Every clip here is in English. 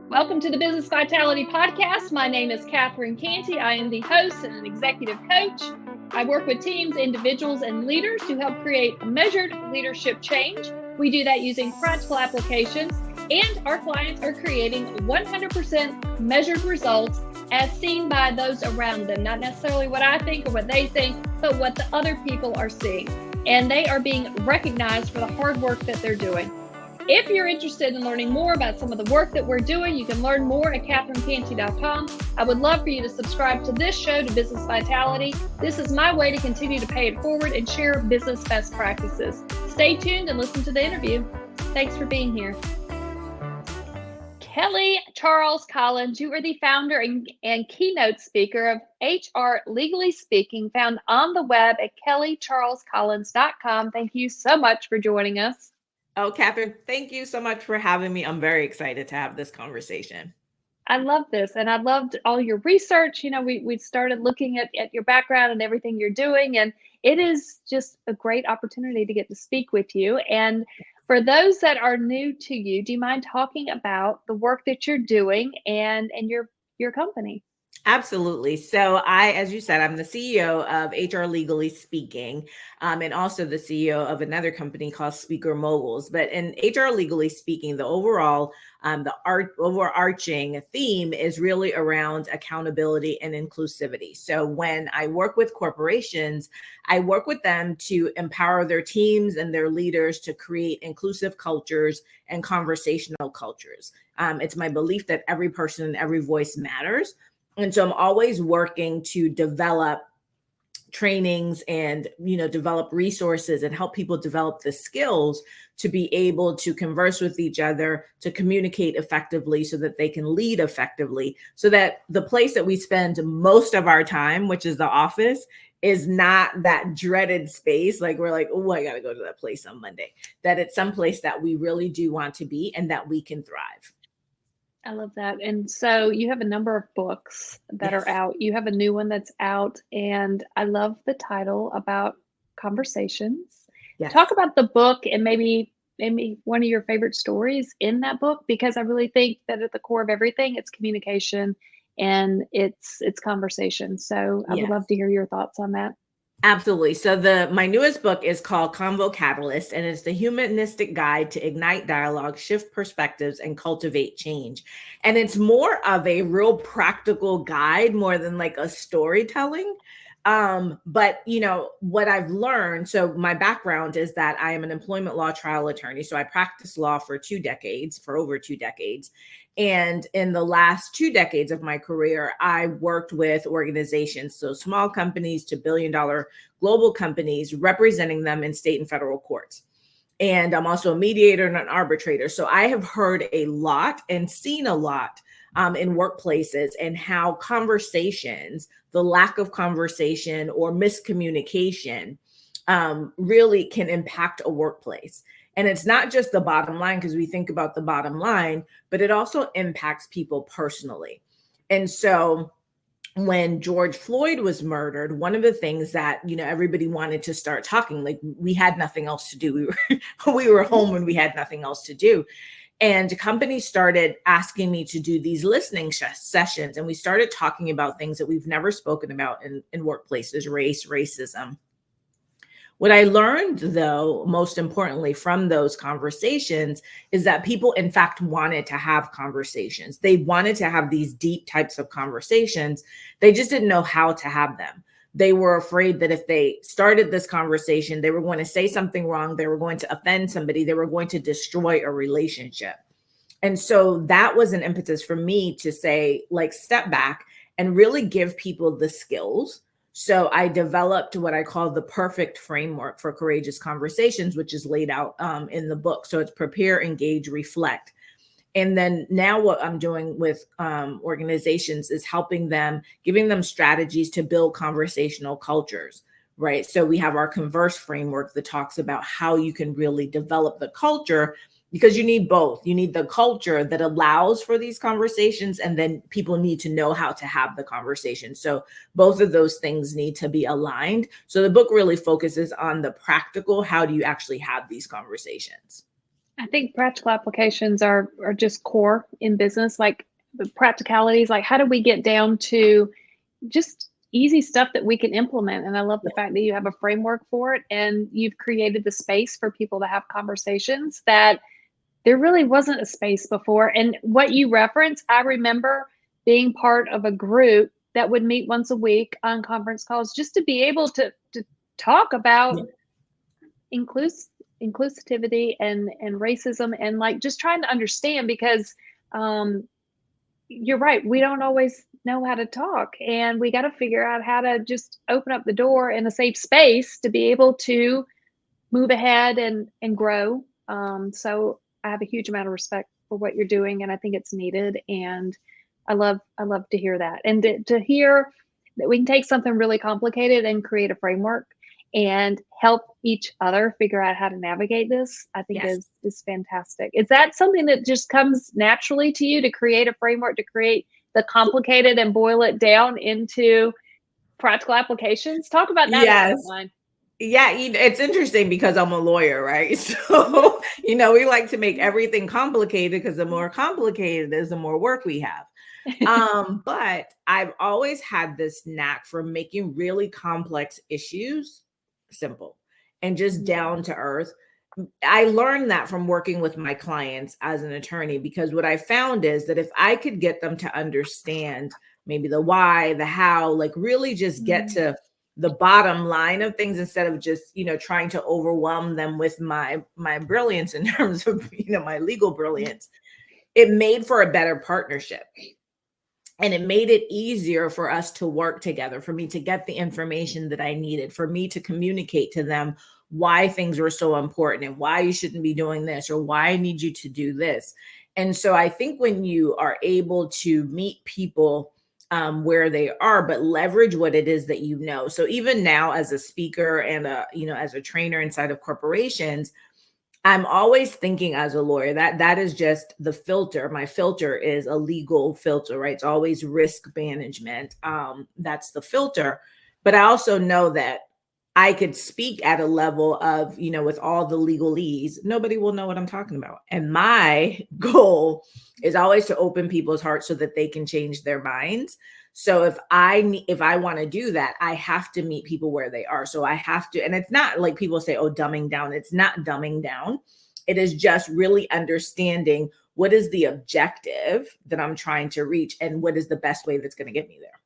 Welcome to the Business Vitality Podcast. My name is Catherine Cantey. I am the host and an executive coach. I work with teams, individuals, and leaders to help create measured leadership change. We do that using practical applications, and our clients are creating 100% measured results as seen by those around them. Not necessarily what I think or what they think, but what the other people are seeing. And they are being recognized for the hard work that they're doing. If you're interested in learning more about some of the work that we're doing, you can learn more at catherinecantey.com. I would love for you to subscribe to this show, to Business Vitality. This is my way to continue to pay it forward and share business best practices. Stay tuned and listen to the interview. Thanks for being here. Kelly Charles Collins, you are the founder and keynote speaker of HR Legally Speaking, found on the web at kellycharlescollins.com. Thank you so much for joining us. Oh, Catherine, thank you so much for having me. I'm very excited to have this conversation. I love this, and I loved all your research. You know, we started looking at your background and everything you're doing, and it is just a great opportunity to get to speak with you. And for those that are new to you, do you mind talking about the work that you're doing and your company? Absolutely. So as you said, I'm the CEO of HR Legally Speaking, and also the CEO of another company called Speaker Moguls. But in HR Legally Speaking, the overarching theme is really around accountability and inclusivity. So when I work with corporations, I work with them to empower their teams and their leaders to create inclusive cultures and conversational cultures. It's my belief that every person and every voice matters. And so I'm always working to develop trainings and, develop resources and help people develop the skills to be able to converse with each other, to communicate effectively so that they can lead effectively, so that the place that we spend most of our time, which is the office, is not that dreaded space. Like we're like, oh, I got to go to that place on Monday, that it's some place that we really do want to be and that we can thrive. I love that. And so you have a number of books that are out. You have a new one that's out, and I love the title about conversations. Yes. Talk about the book and maybe one of your favorite stories in that book, because I really think that at the core of everything, it's communication and it's conversation. So I would love to hear your thoughts on that. Absolutely. So my newest book is called Convo Catalyst, and it's the humanistic guide to ignite dialogue, shift perspectives, and cultivate change. And it's more of a real practical guide more than like a storytelling. But what I've learned, so my background is that I am an employment law trial attorney. So I practiced law for over 2 decades. And in the last 2 decades of my career, I worked with organizations, so small companies to billion-dollar global companies, representing them in state and federal courts. And I'm also a mediator and an arbitrator. So I have heard a lot and seen a lot in workplaces, and how conversations, the lack of conversation or miscommunication, really can impact a workplace. And it's not just the bottom line, because we think about the bottom line, but it also impacts people personally. And so when George Floyd was murdered, one of the things that, everybody wanted to start talking, like we had nothing else to do. We were home when we had nothing else to do. And companies started asking me to do these listening sessions. And we started talking about things that we've never spoken about in workplaces: race, racism. What I learned, though, most importantly from those conversations, is that people, in fact, wanted to have conversations. They wanted to have these deep types of conversations. They just didn't know how to have them. They were afraid that if they started this conversation, they were going to say something wrong. They were going to offend somebody. They were going to destroy a relationship. And so that was an impetus for me to say, like, step back and really give people the skills. So I developed what I call the perfect framework for courageous conversations, which is laid out in the book. So it's prepare, engage, reflect. And then now what I'm doing with organizations is helping them, giving them strategies to build conversational cultures, right? So we have our Converse framework that talks about how you can really develop the culture because you need both. You need the culture that allows for these conversations, and then people need to know how to have the conversation. So both of those things need to be aligned. So the book really focuses on the practical, how do you actually have these conversations? I think practical applications are just core in business, like the practicalities, like how do we get down to just easy stuff that we can implement. And I love the fact that you have a framework for it, and you've created the space for people to have conversations that there really wasn't a space before. And what you reference, I remember being part of a group that would meet once a week on conference calls just to be able to talk about inclusivity and racism, and like just trying to understand, because you're right, we don't always know how to talk, and we got to figure out how to just open up the door in a safe space to be able to move ahead and grow. So I have a huge amount of respect for what you're doing, and I think it's needed. And I love to hear that, and to hear that we can take something really complicated and create a framework and help each other figure out how to navigate this, I think is fantastic. Is that something that just comes naturally to you, to create a framework, to create the complicated and boil it down into practical applications? Talk about that. Yes. Yeah, it's interesting because I'm a lawyer, right? So, we like to make everything complicated, because the more complicated it is, the more work we have. But I've always had this knack for making really complex issues simple and just down to earth. I learned that from working with my clients as an attorney, because what I found is that if I could get them to understand maybe the why, the how, like really just get to the bottom line of things, instead of just, trying to overwhelm them with my brilliance in terms of, my legal brilliance, it made for a better partnership. And it made it easier for us to work together, for me to get the information that I needed, for me to communicate to them why things were so important and why you shouldn't be doing this, or why I need you to do this. And so I think when you are able to meet people where they are, but leverage what it is that you know. So even now as a speaker and as a trainer inside of corporations, I'm always thinking as a lawyer that is just the filter. My filter is a legal filter, right? It's always risk management. That's the filter. But I also know that I could speak at a level of, with all the legalese, nobody will know what I'm talking about. And my goal is always to open people's hearts so that they can change their minds. So if I want to do that, I have to meet people where they are. So I have to, and it's not like people say, oh, dumbing down. It's not dumbing down. It is just really understanding what is the objective that I'm trying to reach, and what is the best way that's going to get me there.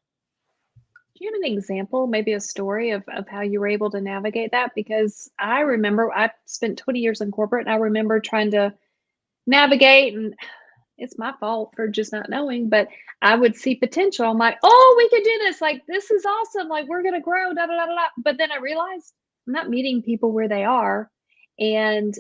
Do you have an example, maybe a story of how you were able to navigate that? Because I remember I spent 20 years in corporate, and I remember trying to navigate, and it's my fault for just not knowing, but I would see potential. I'm like, oh, we could do this. Like, this is awesome. Like, we're going to grow, da, da, da, da. But then I realized I'm not meeting people where they are. And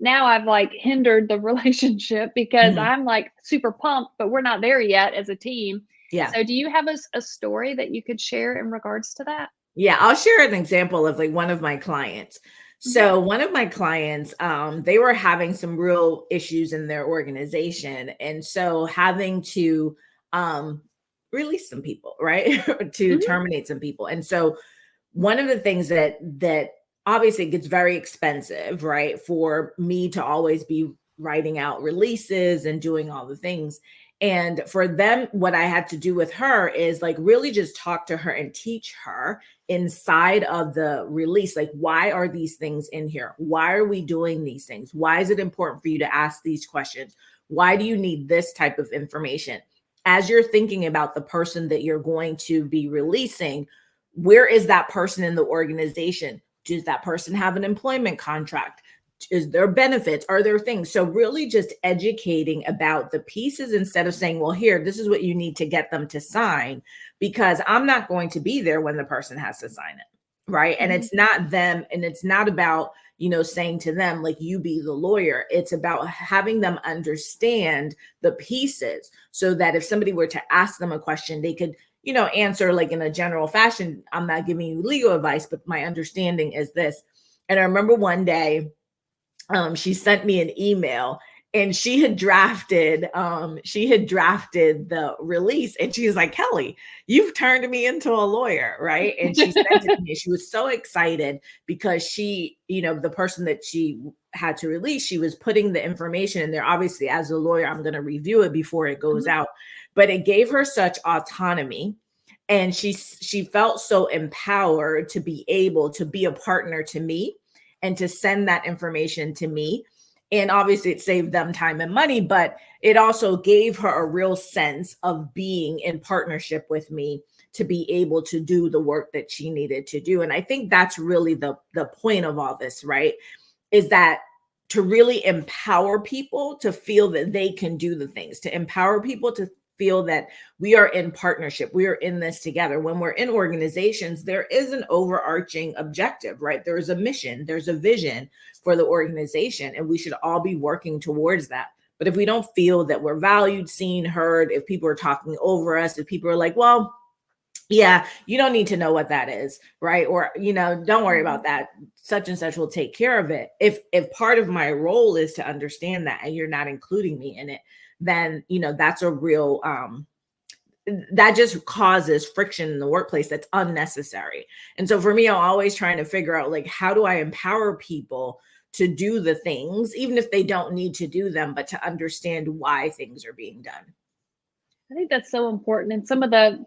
now I've like hindered the relationship, because I'm like super pumped, but we're not there yet as a team. Yeah. So do you have a story that you could share in regards to that? Yeah, I'll share an example of like one of my clients. So one of my clients, they were having some real issues in their organization. And so having to release some people, right? to terminate some people. And so one of the things that obviously gets very expensive, right? For me to always be writing out releases and doing all the things. And for them, what I had to do with her is like really just talk to her and teach her inside of the release, like, why are these things in here? Why are we doing these things? Why is it important for you to ask these questions? Why do you need this type of information? As you're thinking about the person that you're going to be releasing, where is that person in the organization? Does that person have an employment contract? Is there benefits? Are there things? So really just educating about the pieces, instead of saying, well, here, this is what you need to get them to sign, because I'm not going to be there when the person has to sign it. Right. And it's not them. And it's not about, saying to them, like, you be the lawyer. It's about having them understand the pieces, so that if somebody were to ask them a question, they could, answer like in a general fashion. I'm not giving you legal advice, but my understanding is this. And I remember one day, she sent me an email, and she had drafted the release, and she's like, Kelly, you've turned me into a lawyer, right? And she sent it to me. She was so excited because she, the person that she had to release, she was putting the information in there. Obviously, as a lawyer, I'm going to review it before it goes out, but it gave her such autonomy. And she felt so empowered to be able to be a partner to me and to send that information to me. And obviously it saved them time and money, but it also gave her a real sense of being in partnership with me to be able to do the work that she needed to do. And I think that's really the point of all this, right? Is that to really empower people to feel that they can do the things, to empower people to feel that we are in partnership. We are in this together. When we're in organizations, there is an overarching objective, right? There's a mission, there's a vision for the organization, and we should all be working towards that. But if we don't feel that we're valued, seen, heard, if people are talking over us, if people are like, well, yeah, you don't need to know what that is, right? Or, don't worry about that. Such and such will take care of it. If part of my role is to understand that and you're not including me in it, then, that's a real, that just causes friction in the workplace that's unnecessary. And so for me, I'm always trying to figure out, like, how do I empower people to do the things, even if they don't need to do them, but to understand why things are being done. I think that's so important. And some of the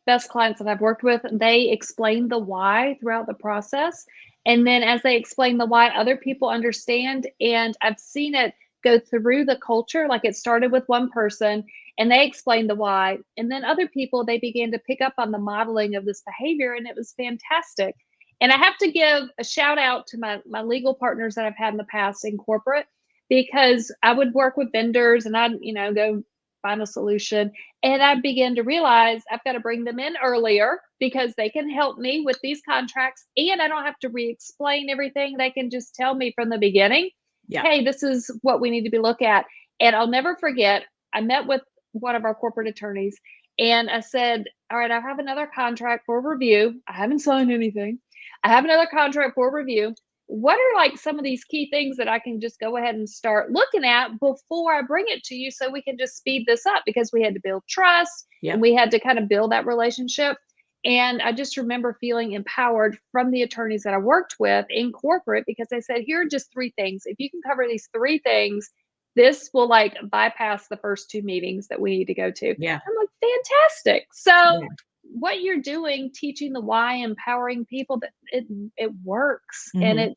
best clients that I've worked with, they explain the why throughout the process. And then as they explain the why, other people understand. And I've seen it go through the culture. Like, it started with one person and they explained the why. And then other people, they began to pick up on the modeling of this behavior. And it was fantastic. And I have to give a shout out to my legal partners that I've had in the past in corporate, because I would work with vendors and I'd, go find a solution. And I began to realize I've got to bring them in earlier because they can help me with these contracts, and I don't have to re-explain everything. They can just tell me from the beginning, hey, this is what we need to be look at. And I'll never forget, I met with one of our corporate attorneys and I said, all right, I have another contract for review. I haven't signed anything. I have another contract for review. What are like some of these key things that I can just go ahead and start looking at before I bring it to you, so we can just speed this up? Because we had to build trust and we had to kind of build that relationship. And I just remember feeling empowered from the attorneys that I worked with in corporate, because they said, here are just 3 things. If you can cover these 3 things, this will like bypass the first 2 meetings that we need to go to. Yeah. I'm like, fantastic. So what you're doing, teaching the why, empowering people, that it works. And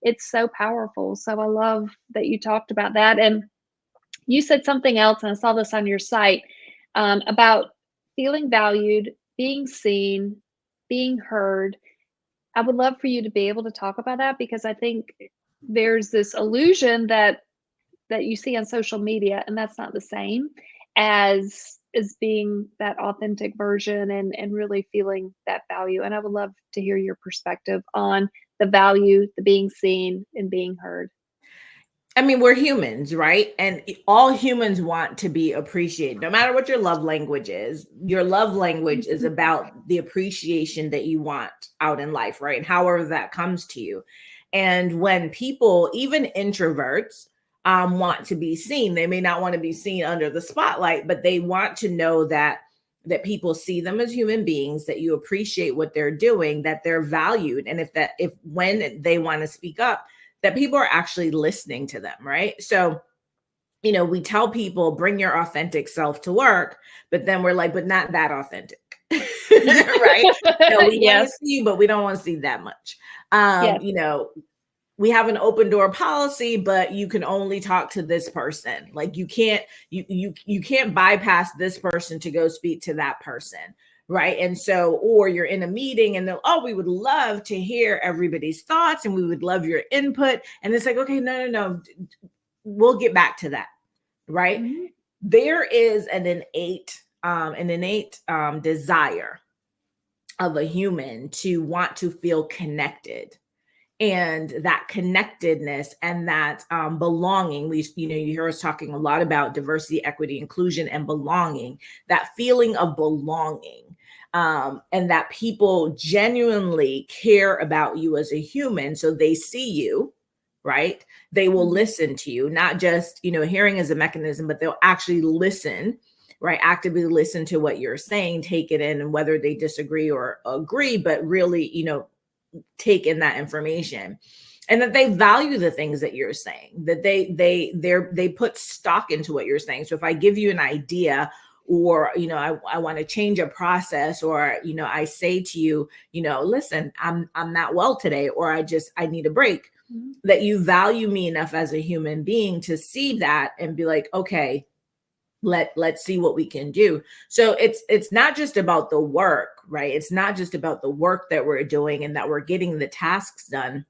it's so powerful. So I love that you talked about that. And you said something else, and I saw this on your site, about feeling valued, being seen, being heard. I would love for you to be able to talk about that, because I think there's this illusion that you see on social media, and that's not the same as being that authentic version and really feeling that value. And I would love to hear your perspective on the value, the being seen and being heard. I mean, we're humans, right? And all humans want to be appreciated. No matter what your love language is, your love language is about the appreciation that you want out in life, right? And however that comes to you. And when people, even introverts, want to be seen, they may not want to be seen under the spotlight, but they want to know that people see them as human beings, that you appreciate what they're doing, that they're valued. And if when they want to speak up, that people are actually listening to them, right? So, we tell people, bring your authentic self to work, but then we're like, but not that authentic, right? We want to see you, but we don't want to see that much. We have an open door policy, but you can only talk to this person. Like, you can't bypass this person to go speak to that person. Right. And so, or you're in a meeting and they'll, we would love to hear everybody's thoughts and we would love your input. And it's like, okay, no. We'll get back to that. Right. Mm-hmm. There is an innate desire of a human to want to feel connected. And that connectedness and that belonging, you hear us talking a lot about diversity, equity, inclusion, and belonging, that feeling of belonging, and that people genuinely care about you as a human. So they see you right? They will listen to you, not just, hearing is a mechanism, but they'll actually listen, right? Actively listen to what you're saying, take it in, and whether they disagree or agree, but really, take in that information. And that they value the things that you're saying, that they put stock into what you're saying. So if I give you an idea, or I want to change a process, or I say to you, listen, I'm not well today, or I need a break, that you value me enough as a human being to see that and be like, okay, let's see what we can do. So it's not just about the work, right? It's not just about the work that we're doing and that we're getting the tasks done,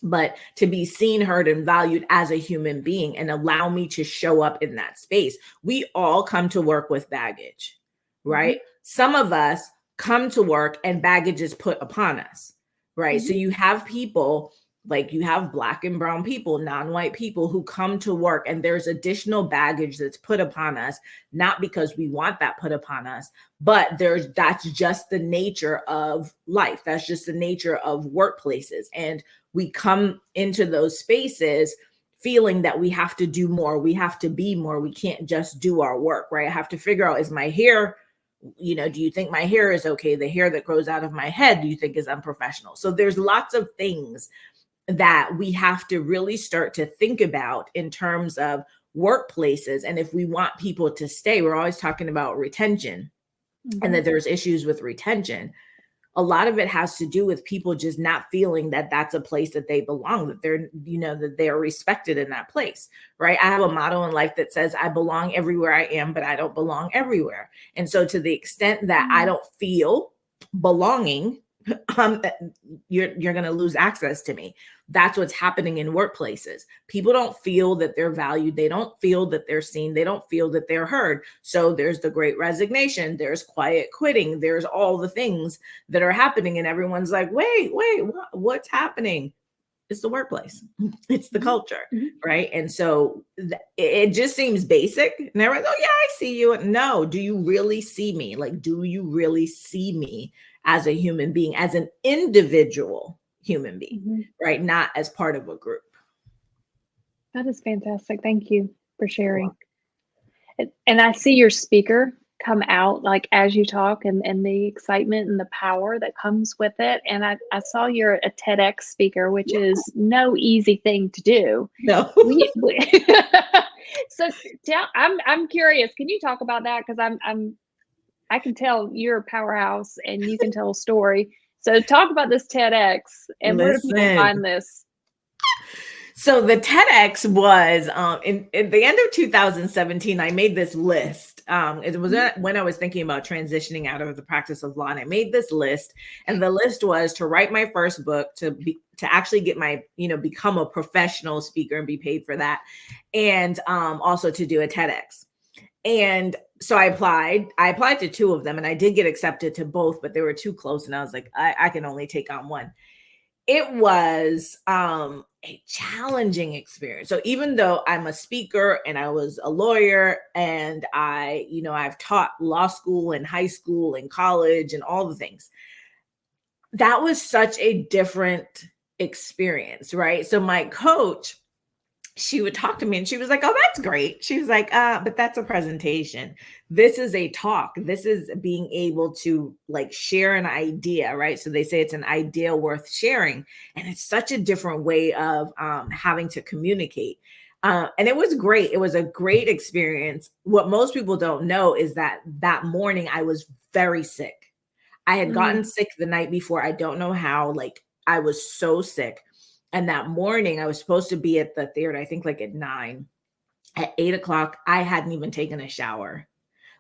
but to be seen, heard, and valued as a human being, and allow me to show up in that space. We all come to work with baggage, right? Some of us come to work and baggage is put upon us, right? So you have people, like you have Black and brown people, non-white people who come to work, and there's additional baggage that's put upon us, not because we want that put upon us, but that's just the nature of life. That's just the nature of workplaces. And we come into those spaces feeling that we have to do more, we have to be more, we can't just do our work, right? I have to figure out, is my hair, do you think my hair is okay? The hair that grows out of my head, do you think is unprofessional? So there's lots of things that we have to really start to think about in terms of workplaces. And if we want people to stay, we're always talking about retention, and that there's issues with retention. A lot of it has to do with people just not feeling that that's a place that they belong, that they're, that they are respected in that place, right? I have a motto in life that says, I belong everywhere I am, but I don't belong everywhere. And so to the extent that I don't feel belonging, you're going to lose access to me. That's what's happening in workplaces. People don't feel that they're valued. They don't feel that they're seen. They don't feel that they're heard. So there's the Great Resignation. There's quiet quitting. There's all the things that are happening. And everyone's like, wait, what's happening? It's the workplace. It's the culture, right? And so it just seems basic. And everyone's, oh yeah, I see you. No, do you really see me? Like, do you really see me as a human being, as an individual human being, right? Not as part of a group. That is fantastic. Thank you for sharing. And I see your speaker come out like as you talk, and the excitement and the power that comes with it. And I saw you're a TEDx speaker, which is no easy thing to do. No. So I'm curious. Can you talk about that? Because I can tell you're a powerhouse and you can tell a story. So talk about this TEDx, and where do people find this? So the TEDx was in the end of 2017. I made this list. It was when I was thinking about transitioning out of the practice of law, and I made this list. And the list was to write my first book, to actually get my, become a professional speaker and be paid for that, and also to do a TEDx. And so I applied to two of them, and I did get accepted to both, but they were too close. And I was like, I can only take on one. It was a challenging experience. So even though I'm a speaker and I was a lawyer, and I've taught law school and high school and college and all the things, that was such a different experience, right? So my coach, she would talk to me and she was like, oh, that's great. She was like, but that's a presentation. This is a talk. This is being able to like share an idea, right? So they say it's an idea worth sharing. And it's such a different way of having to communicate. And it was great. It was a great experience. What most people don't know is that morning I was very sick. I had gotten sick the night before. I don't know how, like I was so sick. And that morning I was supposed to be at the theater, I think like at 9. At 8:00, I hadn't even taken a shower.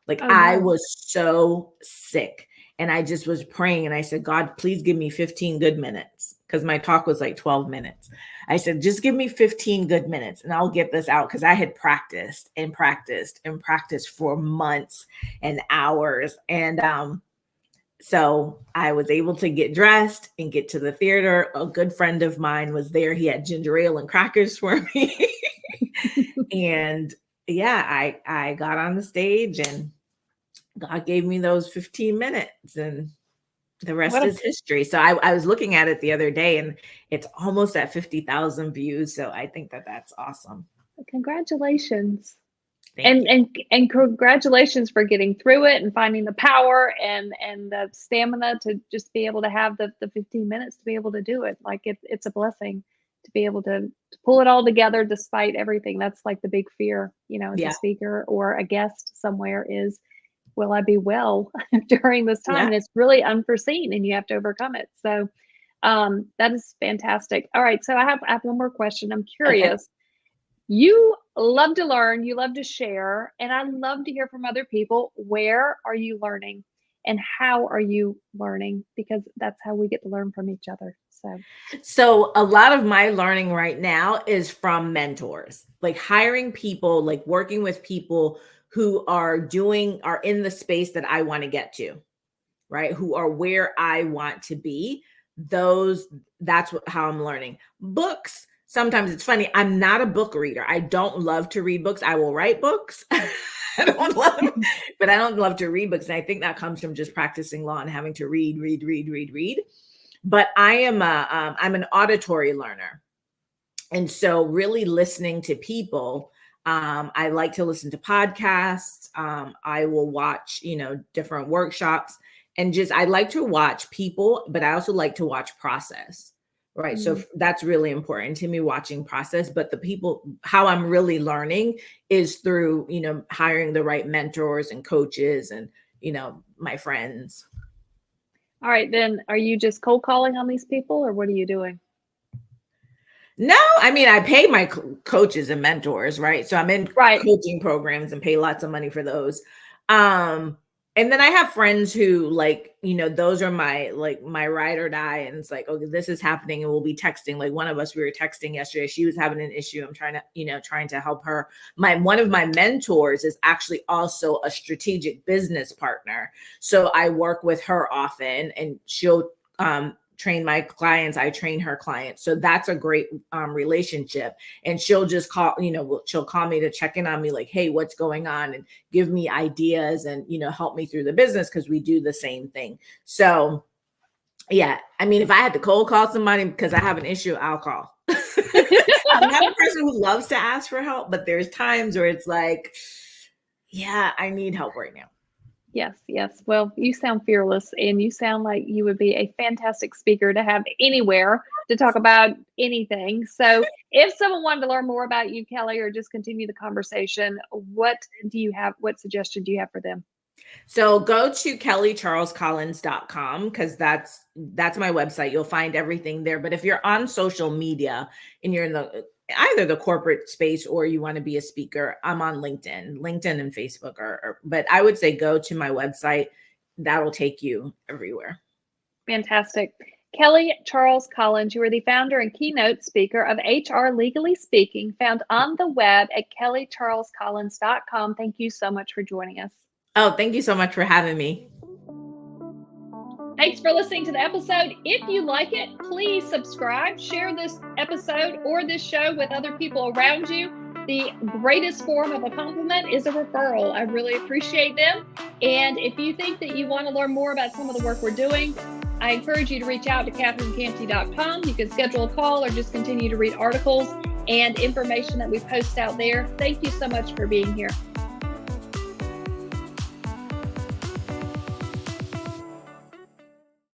Like I was so sick. And I just was praying, and I said, God, please give me 15 good minutes. Because my talk was like 12 minutes. I said, just give me 15 good minutes and I'll get this out. Because I had practiced and practiced and practiced for months and hours. And so I was able to get dressed and get to the theater. A good friend of mine was there. He had ginger ale and crackers for me. And yeah, I got on the stage, and God gave me those 15 minutes, and the rest is history. So I was looking at it the other day, and it's almost at 50,000 views. So I think that that's awesome. Congratulations. And congratulations for getting through it and finding the power and the stamina to just be able to have the 15 minutes to be able to do it. Like it's a blessing to be able to pull it all together despite everything. That's like the big fear, as a speaker or a guest somewhere is, will I be well during this time? And it's really unforeseen and you have to overcome it. So that is fantastic. All right. So I have one more question. I'm curious. Okay. You love to learn, you love to share, and I love to hear from other people. Where are you learning and how are you learning? Because that's how we get to learn from each other. So a lot of my learning right now is from mentors, like hiring people, like working with people who are in the space that I want to get to, right? Who are where I want to be. That's how I'm learning. Books. Sometimes it's funny. I'm not a book reader. I don't love to read books. I will write books. I don't love to read books. And I think that comes from just practicing law and having to read. But I'm an auditory learner. And so really listening to people, I like to listen to podcasts. I will watch, different workshops and I like to watch people, but I also like to watch process. Right. Mm-hmm. So that's really important to me, watching process. But how I'm really learning is through, hiring the right mentors and coaches and, my friends. All right. Then are you just cold calling on these people or what are you doing? No, I mean, I pay my coaches and mentors. Right. So I'm in coaching programs and pay lots of money for those. And then I have friends who those are my ride or die. And it's like, okay, this is happening. And we'll be texting. Like one of us, we were texting yesterday. She was having an issue. I'm trying to help her. One of my mentors is actually also a strategic business partner. So I work with her often and she'll, train my clients. I train her clients. So that's a great relationship. And she'll just call, she'll call me to check in on me like, hey, what's going on? And give me ideas and, help me through the business because we do the same thing. So yeah, I mean, if I had to cold call somebody because I have an issue, I'll call. I'm not a person who loves to ask for help, but there's times where it's like, yeah, I need help right now. Yes. Well, you sound fearless and you sound like you would be a fantastic speaker to have anywhere to talk about anything. So if someone wanted to learn more about you, Kelly, or just continue the conversation, what suggestion do you have for them? So go to kellycharlescollins.com because that's my website. You'll find everything there. But if you're on social media and you're in either the corporate space or you want to be a speaker, I'm on LinkedIn and Facebook. But I would say go to my website. That will take you everywhere. Fantastic. Kelly Charles Collins, you are the founder and keynote speaker of HR Legally Speaking, found on the web at kellycharlescollins.com. Thank you so much for joining us. Oh, thank you so much for having me. Thanks for listening to the episode. If you like it, please subscribe, share this episode or this show with other people around you. The greatest form of a compliment is a referral. I really appreciate them. And if you think that you want to learn more about some of the work we're doing, I encourage you to reach out to CatherineCantey.com. You can schedule a call or just continue to read articles and information that we post out there. Thank you so much for being here.